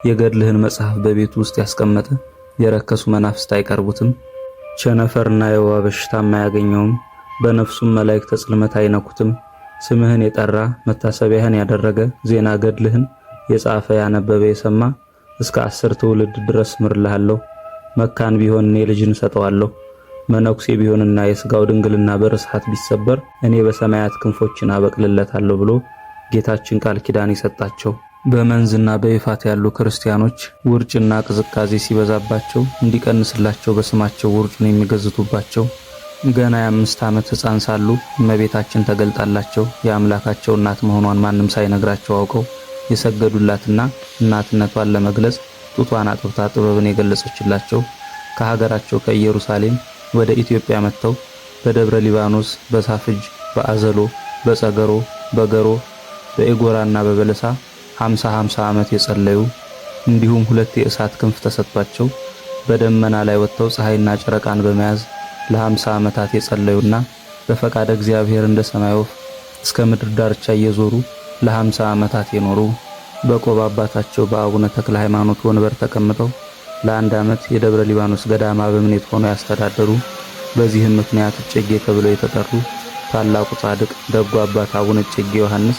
የገድልህን መጽሐፍ በቤቱ ውስጥ ያስቀመጠ የረከሱ መናፍስት አይቀርቡትም። ቸነፈርና የወባ በሽታም አያገኘውም። በነፍሱም መላእክተ ጽልመት አይነኩትም። ስምህን የጠራ መታሰቢያህን ያደረገ ዜና ገድልህን የጻፈ ያነበበ የሰማ እስከ 10 ትውልድ ድረስ ምርልሃለሁ። መካን ቢሆን እኔ ልጅን ሰጠዋለሁ። መነኩሴ ቢሆንና የሥጋው ድንግልና በርስሐት ቢሰበር እኔ በሰማያት ክንፎችን አበቅልለታለሁ ብሎ ጌታችን ቃል ኪዳን የሰጣቸው። በመንዝና በይፋት ያሉ ክርስቲያኖች ውርጭና ቅዝቃዜ ሲበዛባቸው እንዲቀንስላቸው በስማቸው ውርጩን የሚገዝቱባቸው ገና የ5 ዓመት ሕፃን ሳሉ እመቤታችን ተገልጣላቸው የአምላካቸው እናት መሆኗን ማንም ሳይነግራቸው አውቀው የሰገዱላትና እናትነቷን ለመግለጽ ጡቷን አጥብታ ጥበብን የገለጸችላቸው ከሀገራቸው ከኢየሩሳሌም ወደ ኢትዮጵያ መጥተው በደብረ ሊባኖስ፣ በሳፍጅ፣ በአዘሎ፣ በጸገሮ፣ በገሮ፣ በኤጎራና በበለሳ 50 ዓመት የጸለዩ እንዲሁም 2 የእሳት ክንፍ ተሰጥቷቸው በደመና ላይ ወጥተው ፀሐይና ጨረቃን በመያዝ ለ50 ዓመታት የጸለዩና በፈቃደ እግዚአብሔር እንደ ሰማይ ወፍ እስከ ምድር ዳርቻ እየዞሩ ለ50 ዓመታት የኖሩ በቆባ አባታቸው በአቡነ ተክለ ሃይማኖት ወንበር ተቀምጠው ለ1 ዓመት የደብረ ሊባኖስ ገዳም አበምኔት ሆነው ያስተዳደሩ። በዚህም ምክንያት እጨጌ ተብለው የተጠሩ ታላቁ ጻድቅ ደጉ አባት አቡነ እጨጌ ዮሐንስ